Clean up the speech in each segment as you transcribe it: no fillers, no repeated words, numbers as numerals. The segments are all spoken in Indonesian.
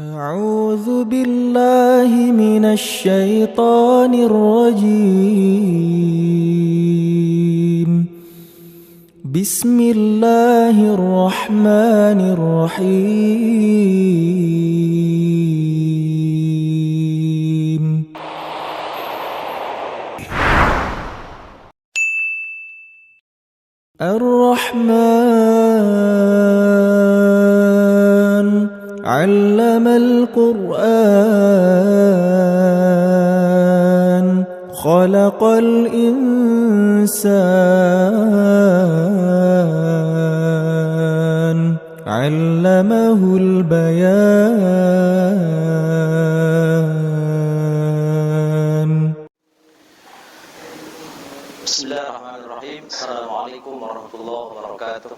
أعوذ بالله من الشيطان الرجيم. بسم الله الرحمن الرحيم. الرحمن علم القرآن خلق الإنسان علمه البيان. Bismillahirrahmanirrahim. Assalamualaikum warahmatullahi wabarakatuh.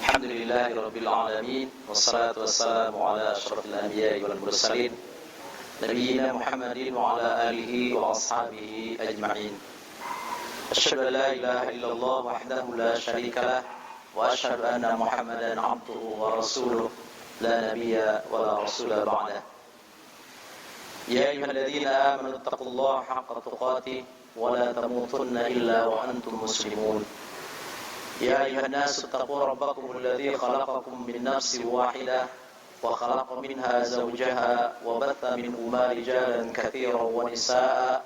Alhamdulillahirabbil alamin wassalatu wassalamu ala asyrafil anbiya'i wal mursalin nabiyyina Muhammadin wa ala alihi wa ashabihi ajma'in. Asyhadu an la ilaha illallah wahdahu la syarika lah wa asyhadu anna Muhammadan 'abduhu wa rasuluh la nabiyya wa la rasula ba'dah. Ya ayyuhalladzina amanu taqullaha haqqa tuqatih wa la tamutunna illa wa antum muslimun. Ya ayyuhan nasu taqu rabbakum alladzi khalaqakum min nafsin wahidah wa khalaqa minha zawjaha wa batha minhuma rijalan katsiran wa nisaa'a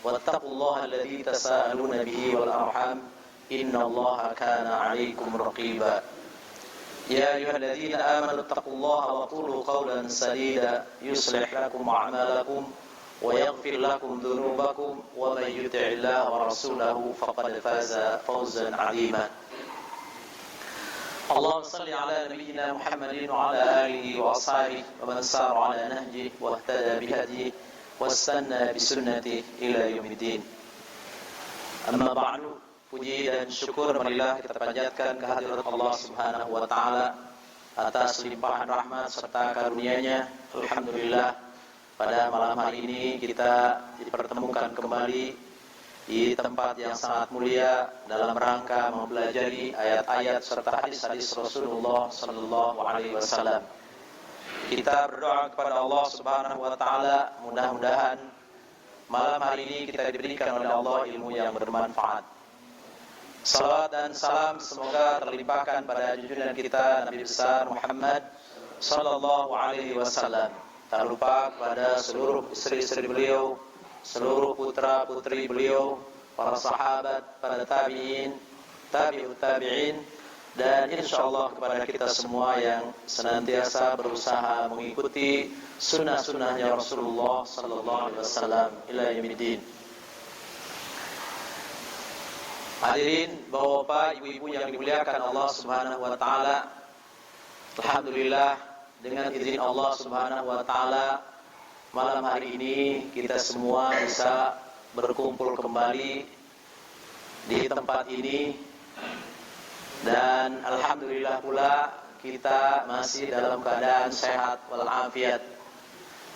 wattaqullaha alladzi tasaaluna bihi wal arham innallaha kana 'alaykum raqiba. Ya ayyuhalladzina amanu taqullaha wa qulu qawlan sadida yuslih lakum a'malakum wa yaghfir lakum dhunubakum wa man yuti'illaha wa rasulahu faqad faza fawzan 'azima. Allahumma shalli ala nabiyyina Muhammadin wa ala alihi wa ashabihi wa man sara ala nahjihi wa ihtada bihadihi wastanna bisunnatihi ila yaumiddin. Amma ba'du, puji dan syukur marilah kita panjatkan kehadirat Allah Subhanahu wa taala atas limpahan rahmat serta karunia-Nya. Alhamdulillah, pada malam hari ini kita dipertemukan kembali di tempat yang sangat mulia dalam rangka mempelajari ayat-ayat serta hadis-hadis Rasulullah sallallahu alaihi wasallam. Kita berdoa kepada Allah Subhanahu wa taala, mudah-mudahan malam hari ini kita diberikan oleh Allah ilmu yang bermanfaat. Salawat dan salam semoga terlimpahkan pada junjungan kita Nabi besar Muhammad sallallahu alaihi wasallam. Tak lupa kepada seluruh istri-istri beliau, seluruh putra-putri beliau, para sahabat, para tabi'in, tabi'ut tabi'in, dan insyaallah kepada kita semua yang senantiasa berusaha mengikuti sunnah-sunnahnya Rasulullah sallallahu alaihi wasallam ila yaumiddin. Hadirin bapak-bapak, ibu-ibu yang dimuliakan Allah Subhanahu wa taala. Alhamdulillah, dengan izin Allah Subhanahu wa taala malam hari ini kita semua bisa berkumpul kembali di tempat ini, dan alhamdulillah pula kita masih dalam keadaan sehat walafiat,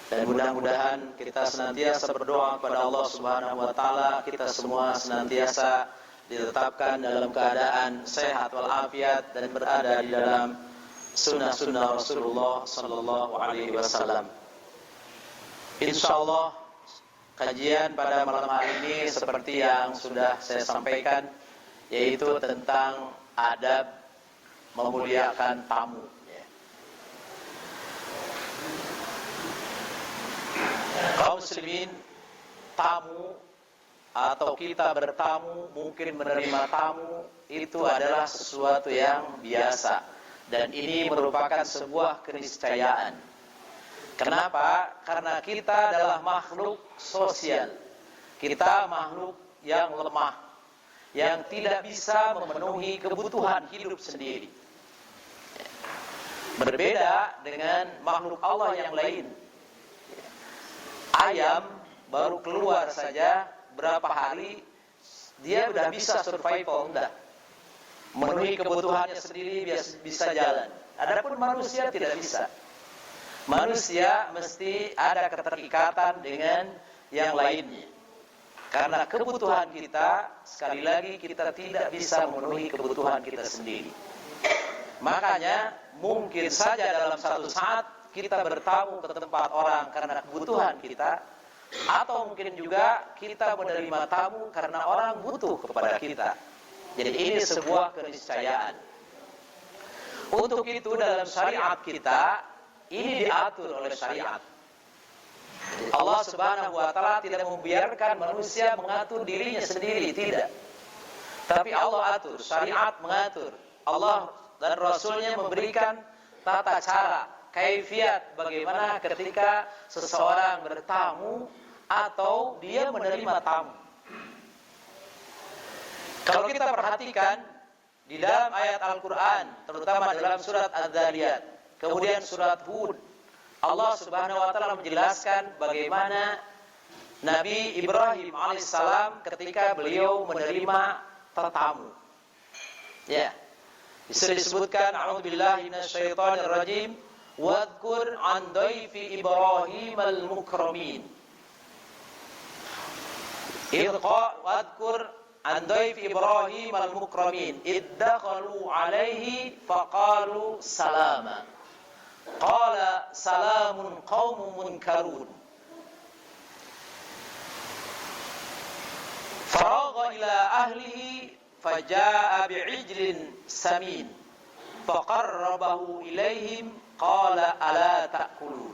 dan mudah-mudahan kita senantiasa berdoa kepada Allah Subhanahu wa taala kita semua senantiasa ditetapkan dalam keadaan sehat walafiat dan berada di dalam sunnah-sunnah Rasulullah sallallahu alaihi wasallam. Insyaallah kajian pada malam hari ini seperti yang sudah saya sampaikan, yaitu tentang adab memuliakan tamu. Kaum muslimin, tamu atau kita bertamu, mungkin menerima tamu itu adalah sesuatu yang biasa, dan ini merupakan sebuah keniscayaan. Kenapa? Karena kita adalah makhluk sosial. Kita makhluk yang lemah, yang tidak bisa memenuhi kebutuhan hidup sendiri. Berbeda dengan makhluk Allah yang lain. Ayam baru keluar saja berapa hari, dia sudah bisa survival, enggak. Memenuhi kebutuhannya sendiri bisa jalan. Adapun manusia tidak bisa. Manusia mesti ada keterikatan dengan yang lainnya. Karena kebutuhan kita, sekali lagi kita tidak bisa memenuhi kebutuhan kita sendiri. Makanya mungkin saja dalam satu saat kita bertamu ke tempat orang karena kebutuhan kita, atau mungkin juga kita menerima tamu karena orang butuh kepada kita. Jadi ini sebuah keniscayaan. Untuk itu dalam syariat kita ini diatur oleh syariat. Allah Subhanahu wa taala tidak membiarkan manusia mengatur dirinya sendiri, tidak. Tapi Allah atur, syariat mengatur. Allah dan Rasulnya memberikan tata cara, kaifiat bagaimana ketika seseorang bertamu atau dia menerima tamu. Kalau kita perhatikan di dalam ayat Al-Quran, terutama dalam surat Adz-Dzariyat, kemudian surat Hud, Allah Subhanahu wa taala menjelaskan bagaimana Nabi Ibrahim alaihissalam ketika beliau menerima tetamu. Ya. Bisa disebutkan a'udzubillahi minasyaitonir rajim, wadhkur 'an dhaifi Ibrahim al-mukramin. Wadhkur 'an dhaifi Ibrahim al-mukramin iddakhalu 'alaihi faqalu salama. Qala salamun qaumun munkarun. Faragha ila ahlihi faja'a bi'ijlin samin faqarrabahu ilaihim qala ala ta'kulun.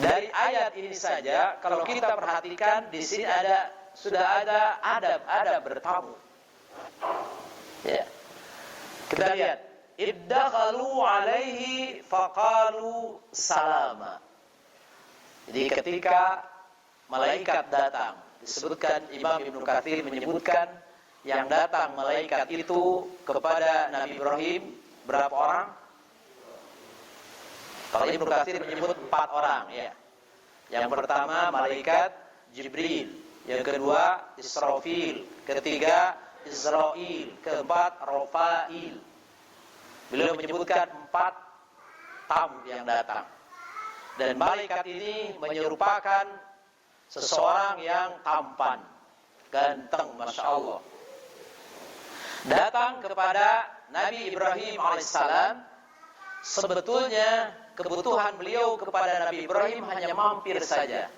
Dari ayat ini saja kalau kita perhatikan di sini sudah ada adab bertamu. Ya. Kita lihat, iddakhalu alaihi faqalu salama. Jadi ketika malaikat datang, disebutkan Imam Ibnu Katsir menyebutkan yang datang malaikat itu kepada Nabi Ibrahim berapa orang? Kalau Ibnu Katsir menyebut 4 orang, ya. Yang pertama malaikat Jibril, yang kedua Israfil, ketiga Israil, keempat Rafail. Beliau menyebutkan 4 tamu yang datang. Dan malaikat ini menyerupakan seseorang yang tampan, ganteng, masya Allah. Datang kepada Nabi Ibrahim alaihissalam. Sebetulnya kebutuhan beliau kepada Nabi Ibrahim hanya mampir saja.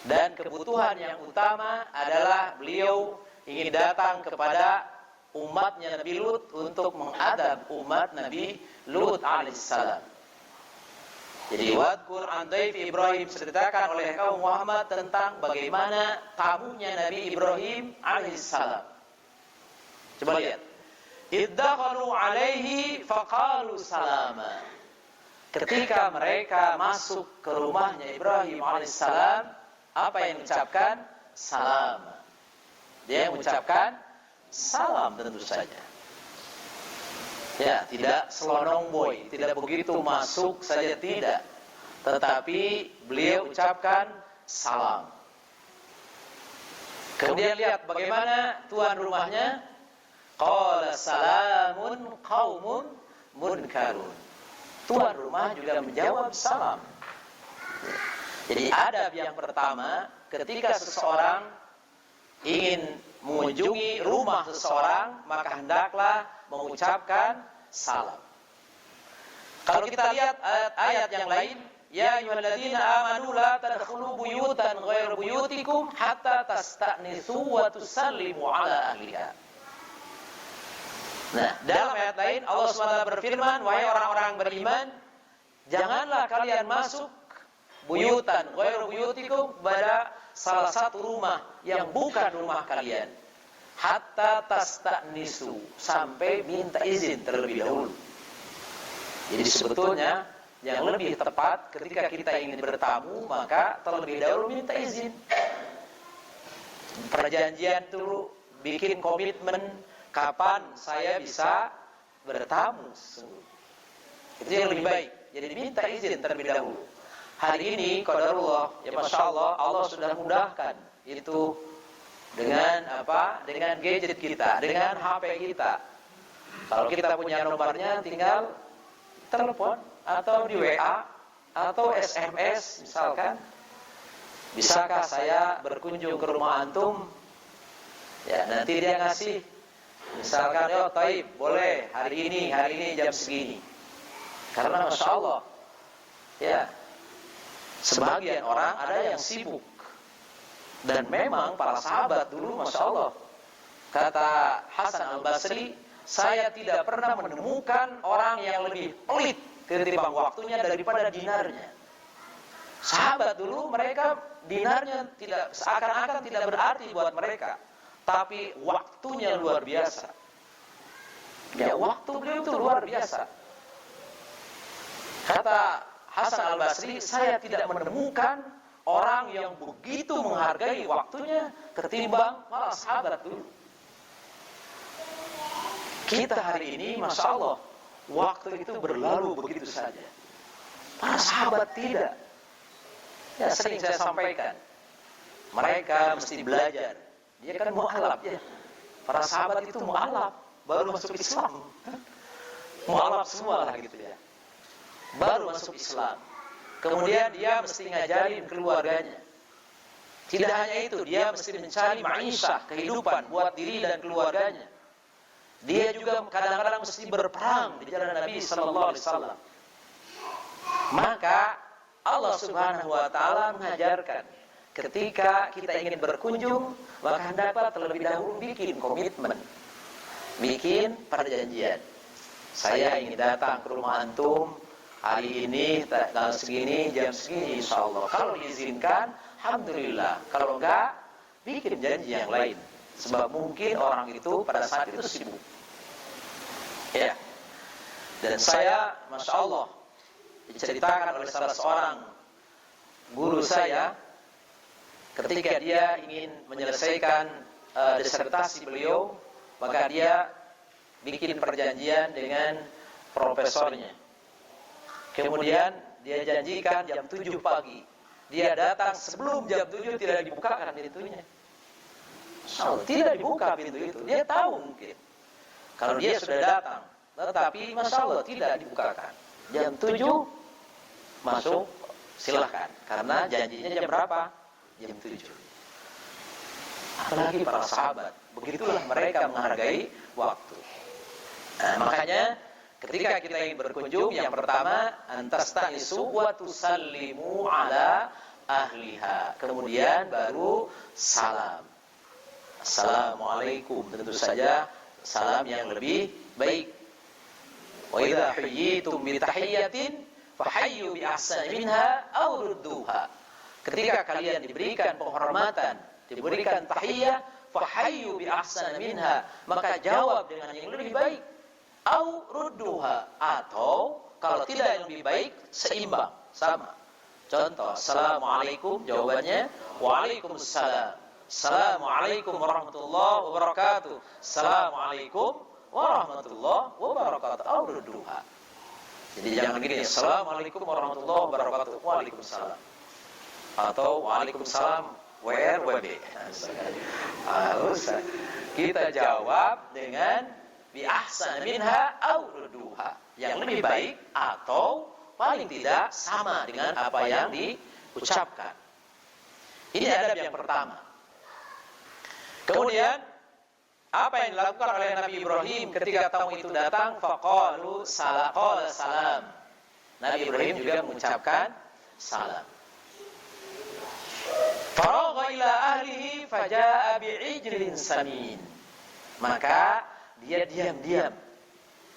Dan kebutuhan yang utama adalah beliau ingin datang kepada umatnya Nabi Lut untuk mengadab umat Nabi Lut alaihissalam. Jadi wadkur an dhaifi Ibrahim, ceritakan oleh kaum Muhammad tentang bagaimana tamunya Nabi Ibrahim alaihissalam. Coba lihat. Iddakhalu alaihi faqalu salama. Ketika mereka masuk ke rumahnya Ibrahim alaihissalam, apa yang diucapkan? Salam. Dia mengucapkan salam tentu saja. Ya, tidak selonong boy, tidak begitu masuk saja tidak. Tetapi beliau ucapkan salam. Kemudian lihat bagaimana tuan rumahnya. Qala salamun qaumun munkarun. Tuan rumah juga menjawab salam. Jadi adab yang pertama ketika seseorang ingin mengunjungi rumah seseorang, maka hendaklah mengucapkan salam. Kalau kita lihat ayat-ayat yang lain, ya ayyuhalladzina amanu la tadkhulu buyutan ghairu buyutikum hatta tasta'nisu wa tusallimu ala ahliha. Nah, dalam ayat lain Allah SWT berfirman, wahai orang-orang beriman, janganlah kalian masuk buyutan ghairu buyutikum pada salah satu rumah yang bukan rumah kalian, hatta tasta'nisu, sampai minta izin terlebih dahulu. Jadi sebetulnya yang lebih tepat ketika kita ingin bertamu, maka terlebih dahulu minta izin. Perjanjian dulu, bikin komitmen kapan saya bisa bertamu. Itu yang lebih baik. Jadi minta izin terlebih dahulu. Hari ini qadarullah, ya masya Allah, Allah sudah mudahkan itu dengan apa? Dengan gadget kita, dengan HP kita. Kalau kita punya nomornya, tinggal telepon atau di WA atau SMS misalkan. Bisakah saya berkunjung ke rumah antum? Ya, nanti dia ngasih Misalkan, taib, boleh hari ini jam segini. Karena Masya Allah, ya, sebagian orang ada yang sibuk. Dan memang para sahabat dulu, Masya Allah, kata Hasan al-Basri, saya tidak pernah menemukan orang yang lebih pelit ketimbang waktunya daripada dinarnya. Sahabat dulu mereka dinarnya tidak seakan-akan tidak berarti buat mereka, tapi waktunya luar biasa. Ya, waktu beliau itu luar biasa. Kata Hasan al-Basri, saya tidak menemukan orang yang begitu menghargai waktunya ketimbang para sahabat dulu. Kita hari ini, Masya Allah, waktu itu berlalu begitu saja. Para sahabat tidak. Ya, sering saya sampaikan, mereka mesti belajar. Dia kan mu'alaf ya. Para sahabat itu mu'alaf, baru masuk Islam. Mu'alaf semua lah gitu ya. Baru masuk Islam. Kemudian dia mesti ngajarin keluarganya. Tidak hanya itu, dia mesti mencari ma'isyah, kehidupan buat diri dan keluarganya. Dia juga kadang-kadang mesti berperang di jalan Nabi sallallahu alaihi wasallam. Maka Allah Subhanahu wa taala mengajarkan, ketika kita ingin berkunjung, maka hendaklah terlebih dahulu bikin komitmen, bikin perjanjian. Saya ingin datang ke rumah antum hari ini tanggal segini, jam segini, insyaallah. Kalau diizinkan, alhamdulillah. Kalau enggak, bikin janji yang lain. Sebab mungkin orang itu pada saat itu sibuk. Ya. Dan saya, Masya Allah, diceritakan oleh salah seorang guru saya, ketika dia ingin menyelesaikan disertasi beliau, maka dia bikin perjanjian dengan profesornya. Kemudian dia janjikan jam 7 pagi. Dia datang sebelum jam 7, tidak dibukakan pintunya. Tidak dibuka pintu itu. Dia tahu mungkin kalau dia sudah datang, tetapi Masya Allah tidak dibukakan. Jam 7 masuk, silahkan. Karena janjinya jam berapa? Jam 7. Apalagi para sahabat, begitulah mereka menghargai waktu. Nah, makanya ketika kita ingin berkunjung, yang pertama, antastanisu wa tusallimu ala ahliha. Kemudian baru salam. Assalamualaikum. Tentu saja salam yang lebih baik. Wa idza huyyitum bi tahiyyatin fahayyu bi ahsani minha aw rudduha. Ketika kalian diberikan penghormatan, diberikan tahiyyah, fahayyu bi ahsani minha, maka jawab dengan yang lebih baik. Aw rudduha, atau kalau tidak yang lebih baik, seimbang, sama. Contoh, assalamualaikum, jawabannya waalaikumsalam. Assalamualaikum warahmatullahi wabarakatuh. Assalamualaikum warahmatullahi wabarakatuh. Aw rudduha. Jadi jangan gini, assalamualaikum warahmatullahi wabarakatuh, waalaikumsalam, atau waalaikumsalam WB. Harus kita jawab dengan bi ahsan minha aw rudduha, yang lebih baik atau paling tidak sama dengan apa yang diucapkan. Ini adab yang pertama. Kemudian apa yang dilakukan oleh Nabi Ibrahim ketika tamu itu datang? Faqalu salam. Nabi Ibrahim juga mengucapkan salam. Faragha ila ahlihi faja'a bi'ijlin samin. Maka dia diam-diam.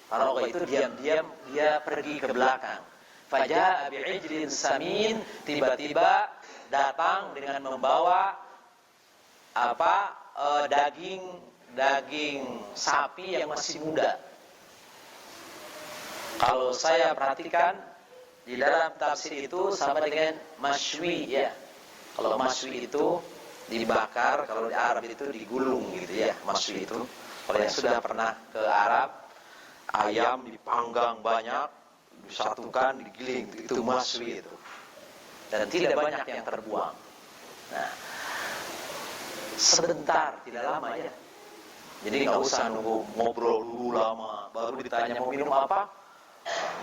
Faragha itu diam-diam, dia pergi ke belakang. Faja'a bi'ijlin samin, tiba-tiba datang dengan membawa daging sapi yang masih muda. Kalau saya perhatikan di dalam tafsir itu sama dengan masywi ya. Kalau masywi itu dibakar, kalau di Arab itu digulung gitu ya, masywi itu. Kalau yang sudah pernah ke Arab, ayam dipanggang banyak, disatukan, digiling, itu masywi itu. Dan tidak banyak yang terbuang. Nah, sebentar, tidak lama ya. Jadi nggak usah nunggu ngobrol dulu lama, baru ditanya mau minum apa,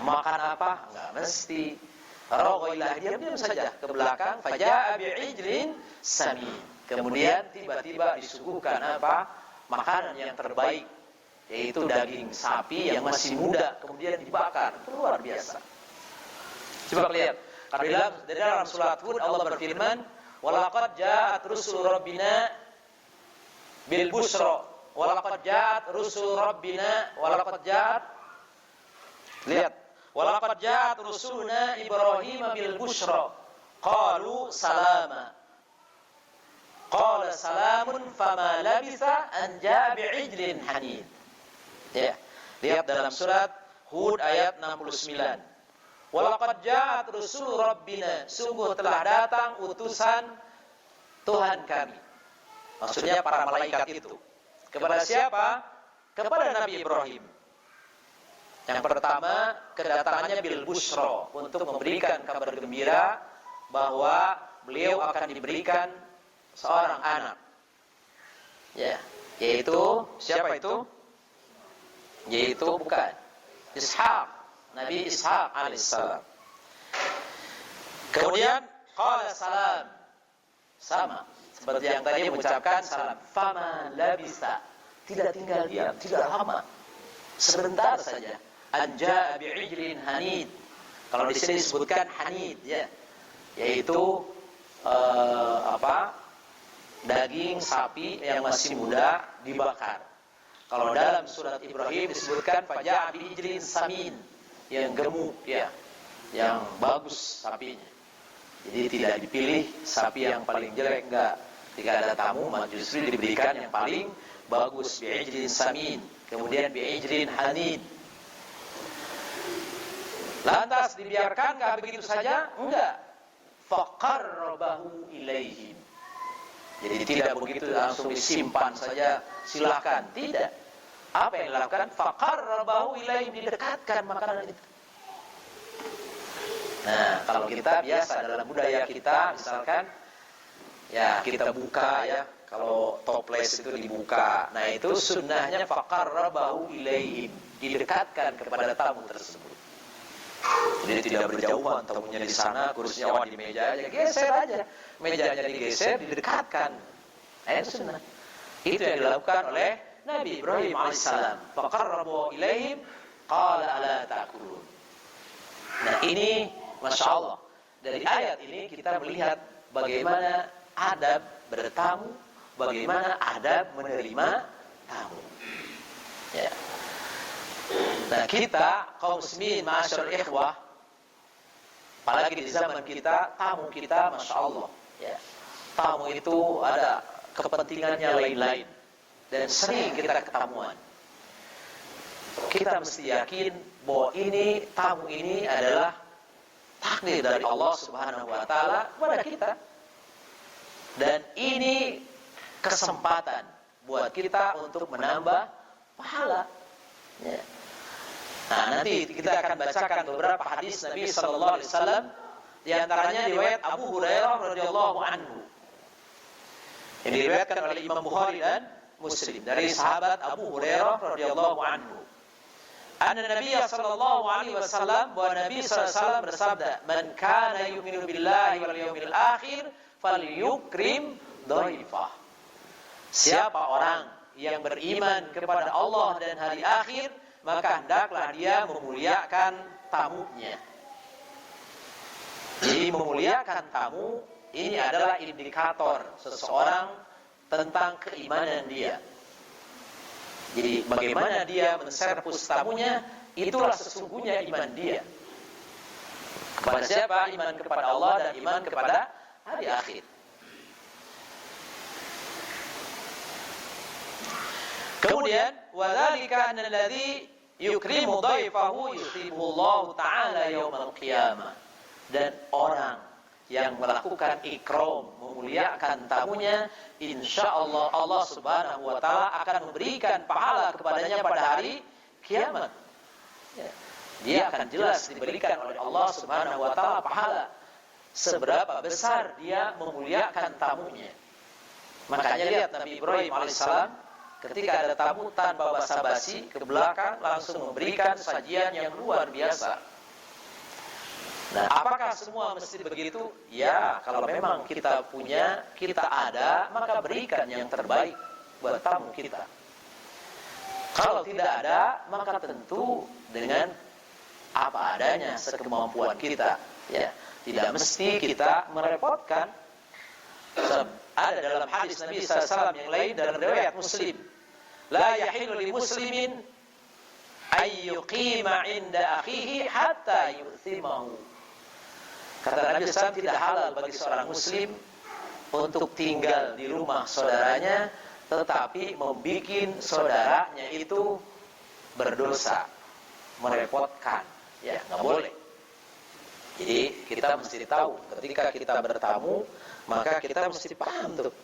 makan apa, nggak mesti. Raghilah, diam-diam saja ke belakang. Faja'a bi'ijlin samin. Kemudian tiba-tiba disuguhkan apa? Makanan yang terbaik. yaitu daging sapi yang masih muda kemudian dibakar. Itu luar biasa. Coba lihat. Karena di dalam surat Hud Allah berfirman, "Walaqad ja'at rusul rabbina bil busra." Walaqad ja'at rusul rabbina, walaqad ja'at. Lihat. Walaqad ja'at rusuluna Ibrahim bil busra. Qalu salama. Qala salamun fama labisa an ja'a bi'ijlin hanid. Ya. Lihat dalam surat Hud ayat 69. Walaqad ja'at rusul rabbina, sungguh telah datang utusan Tuhan kami. Maksudnya para malaikat itu. Kepada siapa? Kepada Nabi Ibrahim. Yang pertama, kedatangannya bil busra, untuk memberikan kabar gembira bahwa beliau akan diberikan seorang anak. Ya, yaitu siapa itu? Yaitu bukan Ishaq, Nabi Ishaq alaihissalam. Kemudian qala salam, sama seperti yang tadi mengucapkan salam. Fama labisa, tidak tinggal diam, tidak lama, sebentar saja. Anja bi'ijlin hanid. Kalau di sini disebutkan hanid, ya, yaitu daging sapi yang masih muda dibakar. Kalau dalam surat Ibrahim disebutkan faja'a bi'ijlin samin, yang gemuk, ya, yang bagus sapinya. Jadi tidak dipilih sapi yang paling jelek, enggak. Jika ada tamu, justru diberikan yang paling bagus, bi'ijlin samin, kemudian bi'ijlin hanid. Lantas dibiarkankah begitu saja? Enggak. Faqarrabahu ilaihim. Jadi tidak begitu langsung disimpan saja, silakan. Tidak. Apa yang dilakukan? Faqarrabahu ilaihim, didekatkan makanan itu. Nah, kalau kita biasa dalam budaya kita, misalkan, ya kita buka, ya, kalau toples itu dibuka. Nah, itu sunnahnya faqarrabahu ilaihim, didekatkan kepada tamu tersebut. Jadi tidak berjauhan, tamunya di sana, kursinya di meja aja, geser aja, mejanya digeser, didekatkan. Itu sunnah. Itu yang dilakukan oleh Nabi Ibrahim alaihissalam. Faqarrabu ilaihim, qala ala ta'kulun. Nah, ini masya Allah, dari ayat ini kita melihat bagaimana adab bertamu, bagaimana adab menerima tamu. Ya. Nah, kita kaum muslimin ma'asyarul ikhwah, apalagi di zaman kita, tamu kita masya Allah, ya, tamu itu ada kepentingannya lain-lain dan sering kita ketamuan. Kita mesti yakin bahwa ini tamu ini adalah takdir dari Allah Subhanahu wa taala kepada kita. Dan ini kesempatan buat kita untuk menambah pahala. Ya. Nah, nanti kita akan bacakan beberapa hadis Nabi sallallahu alaihi wasallam, di antaranya riwayat Abu Hurairah radhiyallahu anhu. Ini diriwayatkan oleh Imam Bukhari dan Muslim dari sahabat Abu Hurairah radhiyallahu anhu. Anna Nabi sallallahu alaihi wasallam, bahwa Nabi sallallahu alaihi wasallam bersabda, "Man kana yu'minu billahi wal yawmil akhir falyukrim dhaifah." Siapa orang yang beriman kepada Allah dan hari akhir, maka hendaklah dia memuliakan tamunya. Jadi memuliakan tamu ini adalah indikator seseorang tentang keimanan dia. Jadi bagaimana dia menservis tamunya, itulah sesungguhnya iman dia. Kepada siapa? Iman kepada Allah dan iman kepada hari akhir. Kemudian wadzalika annalladzi yukrimu dhaifahu yusibuhu Allah taala yaumal qiyamah. Dan orang yang melakukan ikram, memuliakan tamunya, insyaallah Allah Subhanahu wa taala akan memberikan pahala kepadanya pada hari kiamat. Ya. Dia akan jelas diberikan oleh Allah Subhanahu wa taala pahala seberapa besar dia memuliakan tamunya. Makanya lihat Nabi Ibrahim alaihissalam, ketika ada tamu, tanpa basa-basi ke belakang langsung memberikan sajian yang luar biasa. Nah, apakah semua mesti begitu? Ya, kalau memang kita punya, kita ada, maka berikan yang terbaik buat tamu kita. Kalau tidak ada, maka tentu dengan apa adanya, sekemampuan kita, ya. Tidak mesti kita merepotkan. Ada dalam hadis Nabi SAW yang lain dalam riwayat Muslim, la yahillu li muslimin ay yuqima 'inda akhihi hatta yu'thimahu. Kata Nabi SAW, tidak halal bagi seorang muslim untuk tinggal di rumah saudaranya tetapi membikin saudaranya itu berdosa, merepotkan, ya, nggak boleh. Jadi kita mesti tahu ketika kita bertamu, maka kita mesti paham tuh,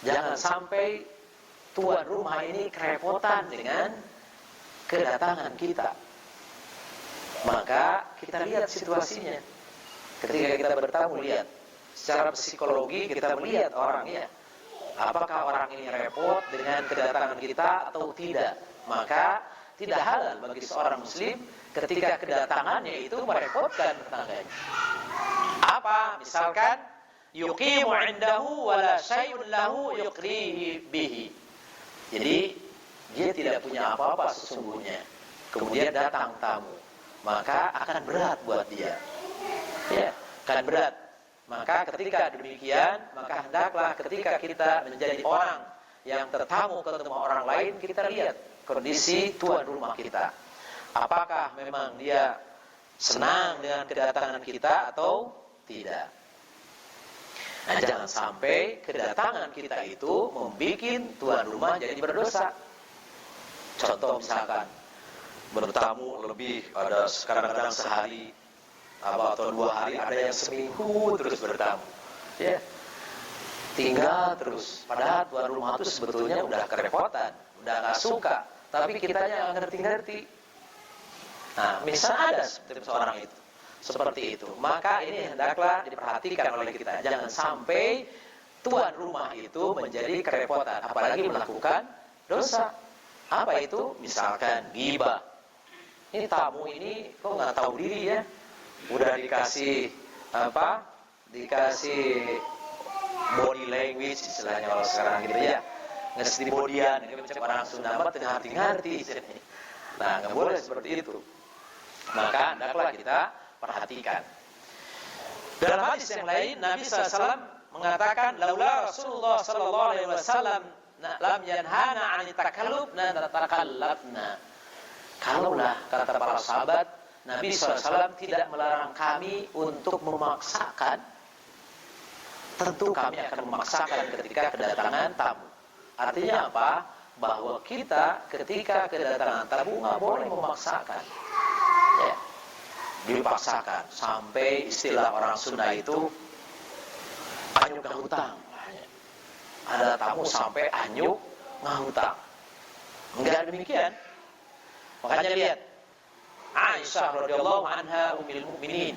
jangan sampai tuan rumah ini kerepotan dengan kedatangan kita. Maka kita lihat situasinya. Ketika kita bertamu, lihat secara psikologi, kita melihat orangnya, apakah orang ini repot dengan kedatangan kita atau tidak. Maka tidak halal bagi seorang muslim ketika kedatangannya itu merepotkan tetangganya. Apa? Misalkan yuqimu 'indahu wa la syai'un lahu yuqrihi bihi. Jadi dia tidak punya apa-apa sesungguhnya, kemudian datang tamu, maka akan berat buat dia, ya, akan berat. Maka ketika demikian, maka hendaklah ketika kita menjadi orang yang tertamu ketemu orang lain, kita lihat kondisi tuan rumah kita, apakah memang dia senang dengan kedatangan kita atau tidak. Nah, jangan sampai kedatangan kita itu membuat tuan rumah jadi berdosa. Contoh misalkan bertamu lebih, ada kadang-kadang sehari atau 2 hari, ada yang seminggu terus bertamu, ya, tinggal terus. Padahal tuan rumah itu sebetulnya udah kerepotan, udah nggak suka, tapi kitanya nggak ngerti-ngerti. Nah, misal ada seorang itu seperti itu, maka ini hendaklah diperhatikan oleh kita. Jangan sampai tuan rumah itu menjadi kerepotan, apalagi melakukan dosa. Apa itu? Misalkan ghibah. Ini tamu ini kok nggak tahu diri, ya, udah dikasih apa? Dikasih body language istilahnya kalau sekarang gitu, ya, ngasih bodian. Ini macam orang Sunda mah tengah ngerti. Nah, nggak boleh seperti itu. Maka hendaklah kita perhatikan. Dalam hadis yang lain, Nabi SAW mengatakan, laula Rasulullah sallallahu alaihi wasallam lam yanhana 'anil takallub la natakallafna. Kalaulah, kata para sahabat, Nabi SAW tidak melarang kami untuk memaksakan, tentu kami akan memaksakan ketika kedatangan tamu. Artinya apa? Bahwa kita ketika kedatangan tamu nggak boleh memaksakan, ya, dipaksakan sampai istilah orang Sunda itu anyuk ngahutang. Ada tamu sampai anyuk ngahutang. Enggak demikian. Makanya lihat Aisyah radhiyallahu anha ummul mukminin,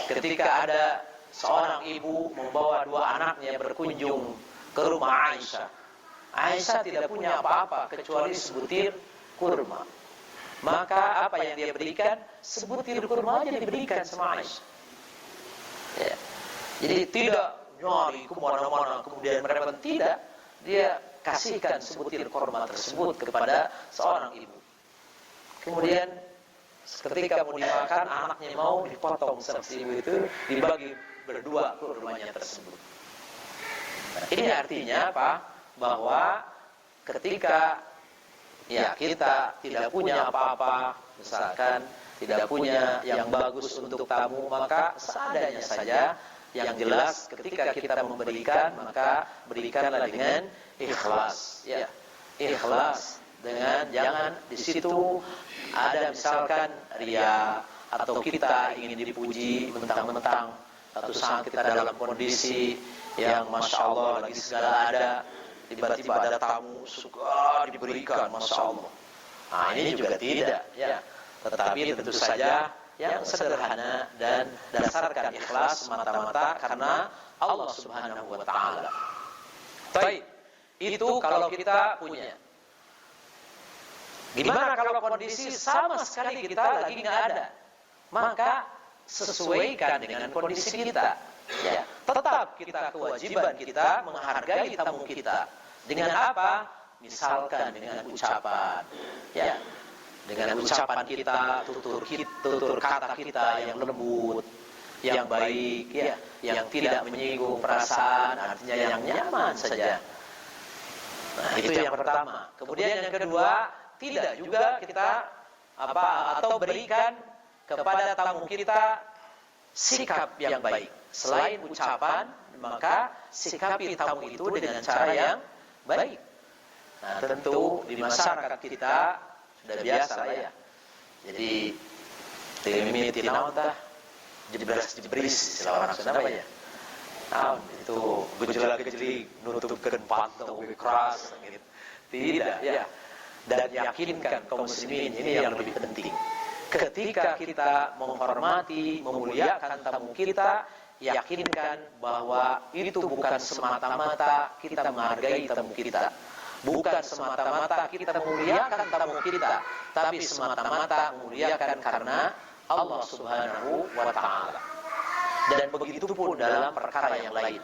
ketika ada seorang ibu membawa 2 anaknya berkunjung ke rumah Aisyah. Aisyah tidak punya apa-apa kecuali sebutir kurma. Maka apa yang dia berikan? Sebutir kurma aja diberikan sama Aisyah, ya. Jadi tidak nyari kemana-mana kemudian mereka, tidak. Dia kasihkan sebutir kurma tersebut kepada seorang ibu. Kemudian ketika mau dimakan, anaknya mau dipotong sama si ibu itu, dibagi berdua kurmanya tersebut. Nah, ini artinya apa? Bahwa ketika, ya, kita tidak punya apa-apa, misalkan tidak punya yang bagus untuk tamu, maka seadanya saja. Yang jelas ketika kita memberikan, maka berikanlah dengan ikhlas, ya, ikhlas, dengan jangan di situ ada misalkan ria atau kita ingin dipuji mentang-mentang satu saat kita dalam kondisi yang masya Allah lagi segala ada, tiba-tiba ada tamu suka diberikan masya Allah. Nah, ini juga tidak, ya, tetapi tentu saja yang sederhana dan dasarkan ikhlas semata-mata karena Allah Subhanahu wa taala. Baik, itu kalau kita punya. Gimana kalau kondisi sama sekali kita lagi nggak ada? Maka sesuaikan dengan kondisi kita, ya. Tetap kita kewajiban kita menghargai tamu kita. Dengan apa? misalkan dengan ucapan, ya, dengan ucapan kita, tutur kata kita yang lembut, yang baik, ya, yang tidak menyinggung perasaan, artinya yang nyaman saja. Nah, itu yang pertama. Kemudian yang kedua, tidak juga kita atau berikan kepada tamu kita sikap yang baik. Selain ucapan, maka sikapi tamu itu dengan cara yang baik. Nah, tentu di masyarakat kita sudah biasa lah ya. Jadi timiti naon tah jebres istilah orang Sunda ya. Nah, itu gejolak-gejolik nutupkeun pantau keras gitu. Tidak ya. Dan yakinkan kaum muslimin ini yang lebih penting. Ketika kita menghormati, memuliakan tamu kita, yakinkan bahwa itu bukan semata-mata kita menghargai tamu kita. Bukan semata-mata kita memuliakan tamu kita, tapi semata-mata memuliakan karena Allah Subhanahu wa Ta'ala. Dan begitu pun dalam perkara yang lain.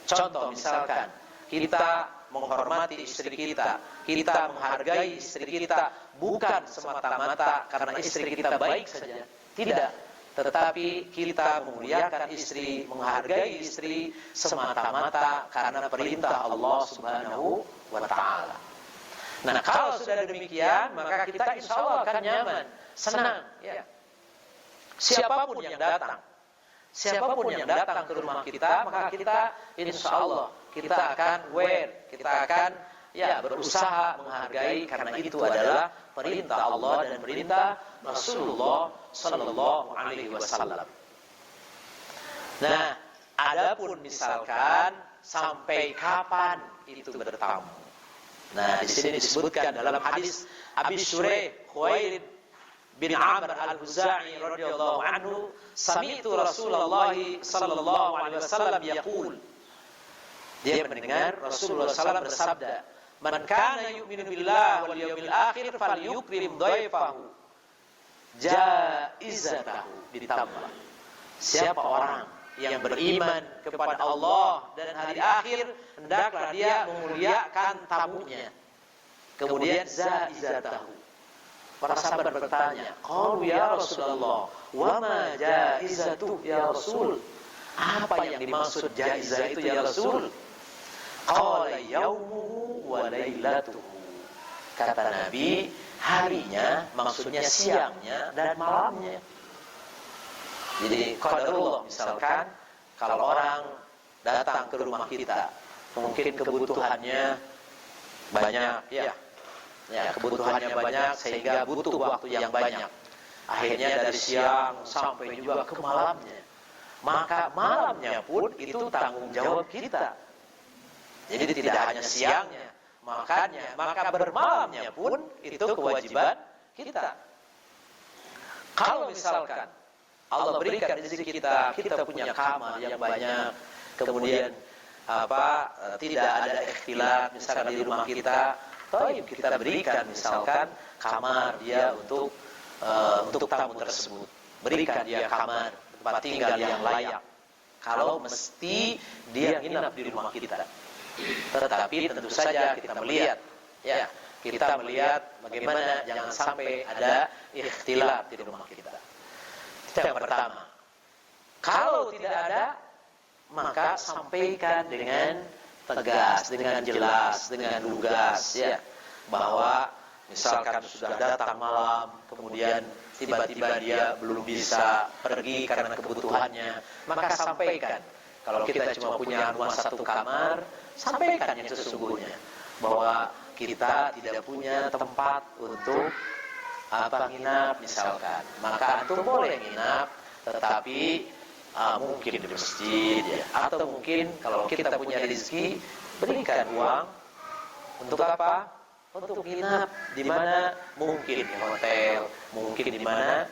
Contoh misalkan kita menghormati istri kita, kita menghargai istri kita bukan semata-mata karena istri kita baik saja, tidak, tetapi kita memuliakan istri, menghargai istri semata-mata karena perintah Allah Subhanahu wa Ta'ala. Nah, kalau sudah demikian, maka kita insya Allah akan nyaman, senang, ya. Siapapun yang datang ke rumah kita, maka kita insya Allah kita akan kita akan berusaha menghargai karena itu adalah perintah Allah dan perintah Rasulullah Sallallahu Alaihi Wasallam. Nah, adapun misalkan sampai kapan itu bertamu. Nah, di sini disebutkan dalam hadis Abi Shuraih Khuwailid bin Amr al-Huza'i radhiyallahu anhu, sami'tu Rasulullah sallallahu alaihi wasallam yaqul. Dia mendengar Rasulullah sallallahu bersabda, "Man kana yu'minu billahi wal yawmil akhir falyukrim dhaifahu jaizatahu." Ditambah, siapa orang yang beriman kepada Allah dan hari akhir, hendaklah dia memuliakan tamunya. Kemudian jaizatahu. Para sahabat bertanya, "Qalu ya Rasulullah, wa ma jaizatu ya Rasul?" Apa yang dimaksud jaizah itu ya Rasul? Qala yaumuhu wa lailatuhu. Kata Nabi, harinya maksudnya siangnya dan malamnya. Jadi qadarullah, misalkan kalau orang datang ke rumah kita, mungkin kebutuhannya banyak, ya, kebutuhannya banyak sehingga butuh waktu yang banyak. Akhirnya dari siang sampai juga ke malamnya. Maka malamnya pun itu tanggung jawab kita. Jadi tidak hanya siangnya, maka bermalamnya pun itu kewajiban kita. Kalau misalkan Allah berikan rezeki kita punya kamar yang banyak, kemudian tidak ada ikhtilat misalkan di rumah kita, kita berikan misalkan kamar dia untuk tamu tersebut. Berikan dia kamar tempat tinggal yang layak. Kalau mesti dia nginap di rumah kita. Tetapi tentu saja kita melihat bagaimana jangan sampai ada ikhtilat di rumah kita. Itu yang pertama. Kalau tidak ada, maka sampaikan dengan tegas, dengan jelas, dengan lugas, ya, bahwa misalkan sudah datang malam, kemudian tiba-tiba dia belum bisa pergi karena kebutuhannya, maka sampaikan. Kalau kita cuma punya rumah satu kamar, sampaikan yang sesungguhnya bahwa kita tidak punya tempat untuk nginap misalkan. Maka antum boleh nginap, tetapi mungkin di masjid, ya. Atau mungkin kalau kita punya rezeki, berikan uang untuk apa? Untuk nginap di mana? Mungkin di hotel, mungkin di mana?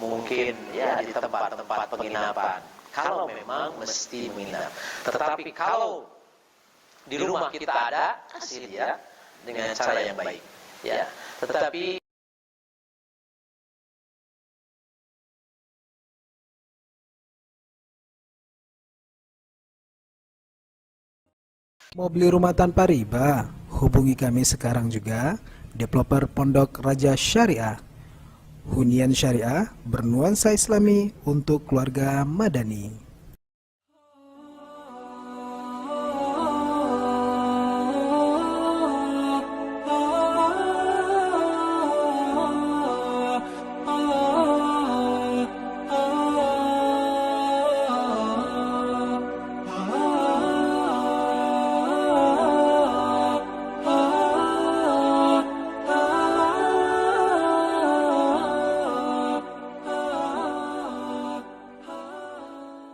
Mungkin ya di tempat-tempat penginapan. Kalau memang mesti menginap. Tetapi kalau di rumah kita ada, kasih dia dengan cara yang baik, ya. Tetapi Mau beli rumah tanpa riba? Hubungi kami sekarang juga, developer Pondok Raja Syariah. Hunian syariah bernuansa Islami untuk keluarga madani.